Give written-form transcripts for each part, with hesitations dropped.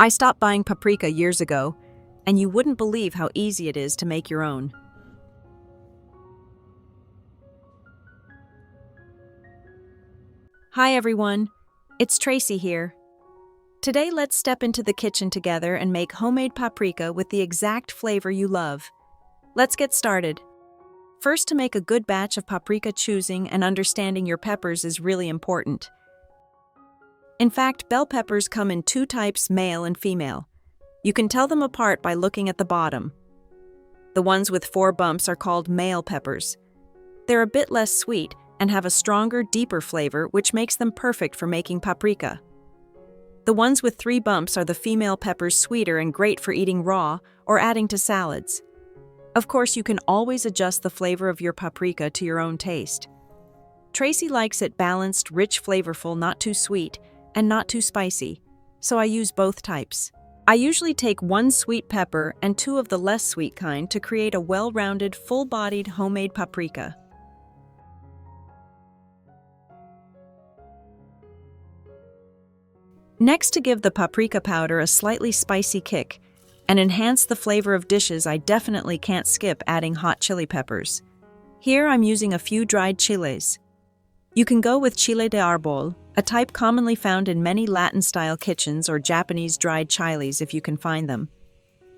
I stopped buying paprika years ago, and you wouldn't believe how easy it is to make your own. Hi everyone, it's Tracy here. Today let's step into the kitchen together and make homemade paprika with the exact flavor you love. Let's get started. First, to make a good batch of paprika, choosing and understanding your peppers is really important. In fact, bell peppers come in two types, male and female. You can tell them apart by looking at the bottom. The ones with 4 bumps are called male peppers. They're a bit less sweet and have a stronger, deeper flavor, which makes them perfect for making paprika. The ones with 3 bumps are the female peppers, sweeter and great for eating raw or adding to salads. Of course, you can always adjust the flavor of your paprika to your own taste. Tracy likes it balanced, rich, flavorful, not too sweet, and not too spicy, so I use both types. I usually take 1 sweet pepper and 2 of the less sweet kind to create a well-rounded, full-bodied homemade paprika. Next, to give the paprika powder a slightly spicy kick and enhance the flavor of dishes, I definitely can't skip adding hot chili peppers. Here I'm using a few dried chiles. You can go with chile de árbol, a type commonly found in many Latin-style kitchens, or Japanese dried chiles if you can find them.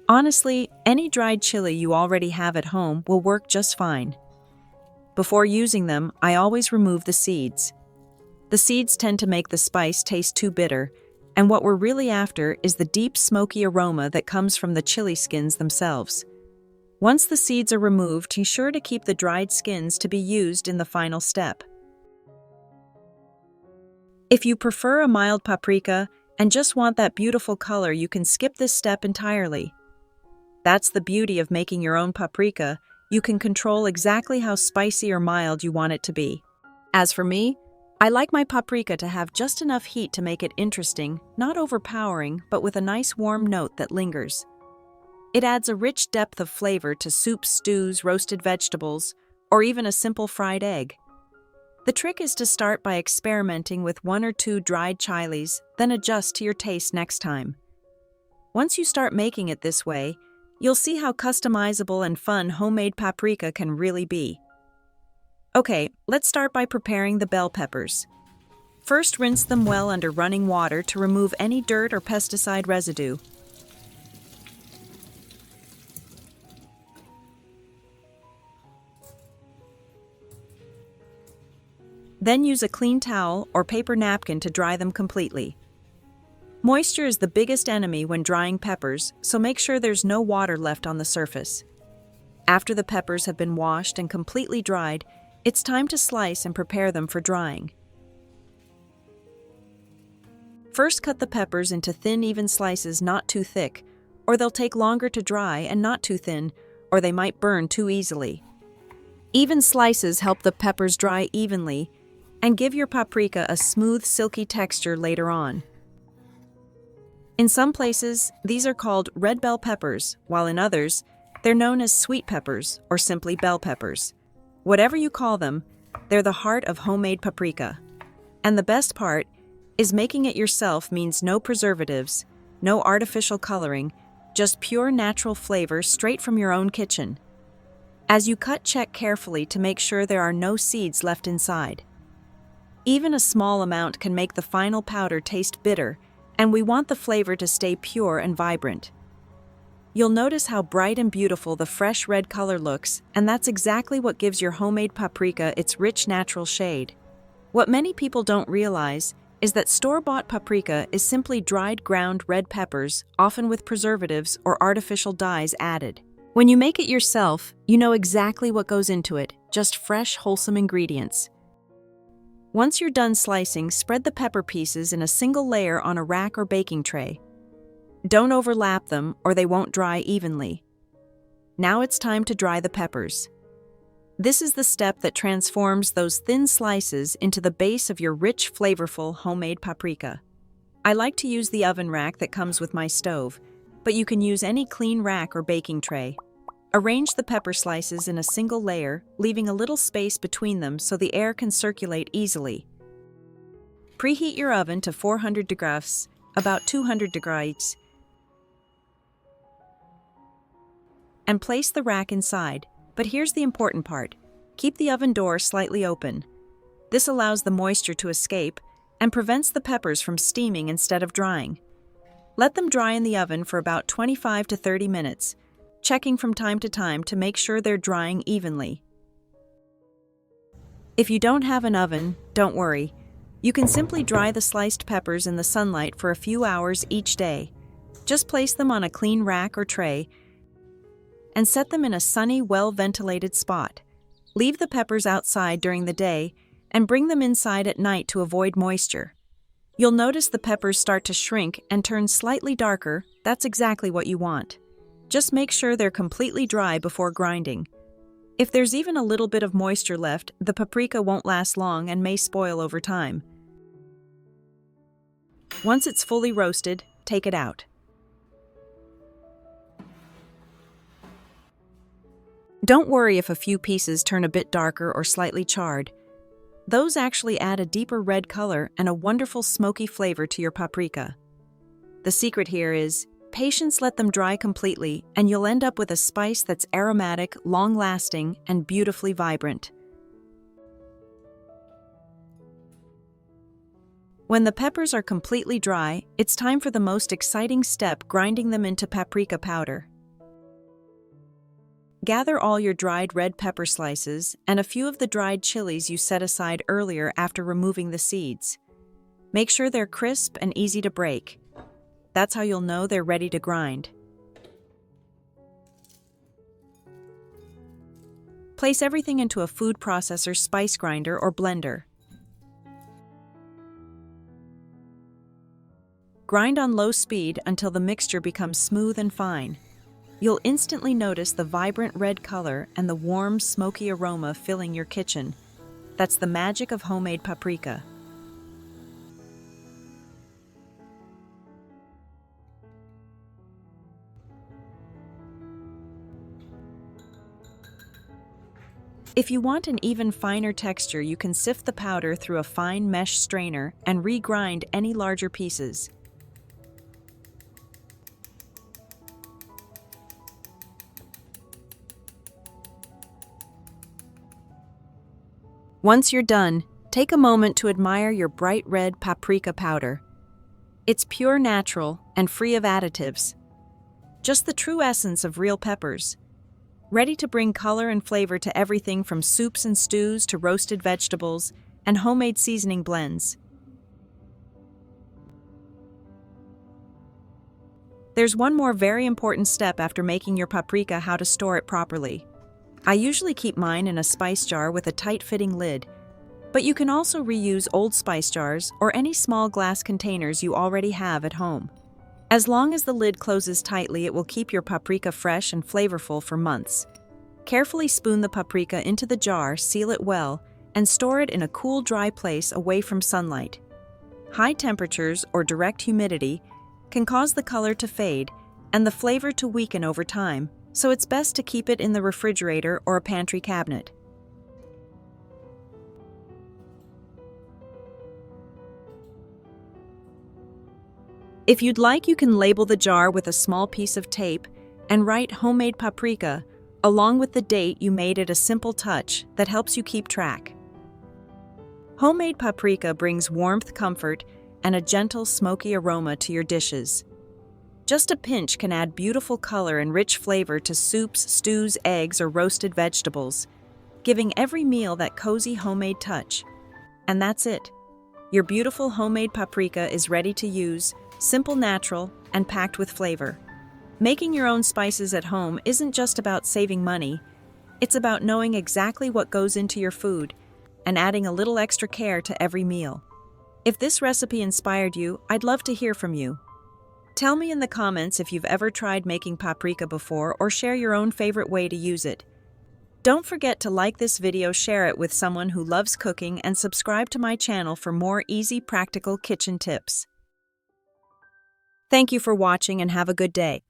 Honestly, any dried chili you already have at home will work just fine. Before using them, I always remove the seeds. The seeds tend to make the spice taste too bitter, and what we're really after is the deep smoky aroma that comes from the chili skins themselves. Once the seeds are removed, be sure to keep the dried skins to be used in the final step. If you prefer a mild paprika and just want that beautiful color, you can skip this step entirely. That's the beauty of making your own paprika. You can control exactly how spicy or mild you want it to be. As for me, I like my paprika to have just enough heat to make it interesting, not overpowering, but with a nice warm note that lingers. It adds a rich depth of flavor to soups, stews, roasted vegetables, or even a simple fried egg. The trick is to start by experimenting with 1 or 2 dried chiles, then adjust to your taste next time. Once you start making it this way, you'll see how customizable and fun homemade paprika can really be. Okay, let's start by preparing the bell peppers. First, rinse them well under running water to remove any dirt or pesticide residue. Then use a clean towel or paper napkin to dry them completely. Moisture is the biggest enemy when drying peppers, so make sure there's no water left on the surface. After the peppers have been washed and completely dried, it's time to slice and prepare them for drying. First, cut the peppers into thin, even slices, not too thick, or they'll take longer to dry, and not too thin, or they might burn too easily. Even slices help the peppers dry evenly and give your paprika a smooth, silky texture later on. In some places, these are called red bell peppers, while in others, they're known as sweet peppers or simply bell peppers. Whatever you call them, they're the heart of homemade paprika. And the best part is making it yourself means no preservatives, no artificial coloring, just pure natural flavor straight from your own kitchen. As you cut, check carefully to make sure there are no seeds left inside. Even a small amount can make the final powder taste bitter, and we want the flavor to stay pure and vibrant. You'll notice how bright and beautiful the fresh red color looks, and that's exactly what gives your homemade paprika its rich, natural shade. What many people don't realize is that store-bought paprika is simply dried ground red peppers, often with preservatives or artificial dyes added. When you make it yourself, you know exactly what goes into it, just fresh, wholesome ingredients. Once you're done slicing, spread the pepper pieces in a single layer on a rack or baking tray. Don't overlap them or they won't dry evenly. Now it's time to dry the peppers. This is the step that transforms those thin slices into the base of your rich, flavorful homemade paprika. I like to use the oven rack that comes with my stove, but you can use any clean rack or baking tray. Arrange the pepper slices in a single layer, leaving a little space between them so the air can circulate easily. Preheat your oven to 400 degrees, about 200 degrees, and place the rack inside. But here's the important part. Keep the oven door slightly open. This allows the moisture to escape and prevents the peppers from steaming instead of drying. Let them dry in the oven for about 25 to 30 minutes, checking from time to make sure they're drying evenly. If you don't have an oven, don't worry. You can simply dry the sliced peppers in the sunlight for a few hours each day. Just place them on a clean rack or tray and set them in a sunny, well-ventilated spot. Leave the peppers outside during the day and bring them inside at night to avoid moisture. You'll notice the peppers start to shrink and turn slightly darker. That's exactly what you want. Just make sure they're completely dry before grinding. If there's even a little bit of moisture left, the paprika won't last long and may spoil over time. Once it's fully roasted, take it out. Don't worry if a few pieces turn a bit darker or slightly charred. Those actually add a deeper red color and a wonderful smoky flavor to your paprika. The secret here is, patience. Let them dry completely, and you'll end up with a spice that's aromatic, long-lasting, and beautifully vibrant. When the peppers are completely dry, it's time for the most exciting step, grinding them into paprika powder. Gather all your dried red pepper slices and a few of the dried chilies you set aside earlier after removing the seeds. Make sure they're crisp and easy to break. That's how you'll know they're ready to grind. Place everything into a food processor, spice grinder, or blender. Grind on low speed until the mixture becomes smooth and fine. You'll instantly notice the vibrant red color and the warm, smoky aroma filling your kitchen. That's the magic of homemade paprika. If you want an even finer texture, you can sift the powder through a fine mesh strainer and regrind any larger pieces. Once you're done, take a moment to admire your bright red paprika powder. It's pure, natural, and free of additives. Just the true essence of real peppers. Ready to bring color and flavor to everything from soups and stews to roasted vegetables and homemade seasoning blends. There's one more very important step after making your paprika: how to store it properly. I usually keep mine in a spice jar with a tight-fitting lid, but you can also reuse old spice jars or any small glass containers you already have at home. As long as the lid closes tightly, it will keep your paprika fresh and flavorful for months. Carefully spoon the paprika into the jar, seal it well, and store it in a cool, dry place away from sunlight. High temperatures or direct humidity can cause the color to fade and the flavor to weaken over time, so it's best to keep it in the refrigerator or a pantry cabinet. If you'd like, you can label the jar with a small piece of tape and write "homemade paprika" along with the date you made it. A simple touch that helps you keep track. Homemade paprika brings warmth, comfort, and a gentle, smoky aroma to your dishes. Just a pinch can add beautiful color and rich flavor to soups, stews, eggs, or roasted vegetables, giving every meal that cozy homemade touch. And that's it. Your beautiful homemade paprika is ready to use, simple, natural, and packed with flavor. Making your own spices at home isn't just about saving money. It's about knowing exactly what goes into your food and adding a little extra care to every meal. If this recipe inspired you, I'd love to hear from you. Tell me in the comments if you've ever tried making paprika before, or share your own favorite way to use it. Don't forget to like this video, share it with someone who loves cooking, and subscribe to my channel for more easy, practical kitchen tips. Thank you for watching and have a good day.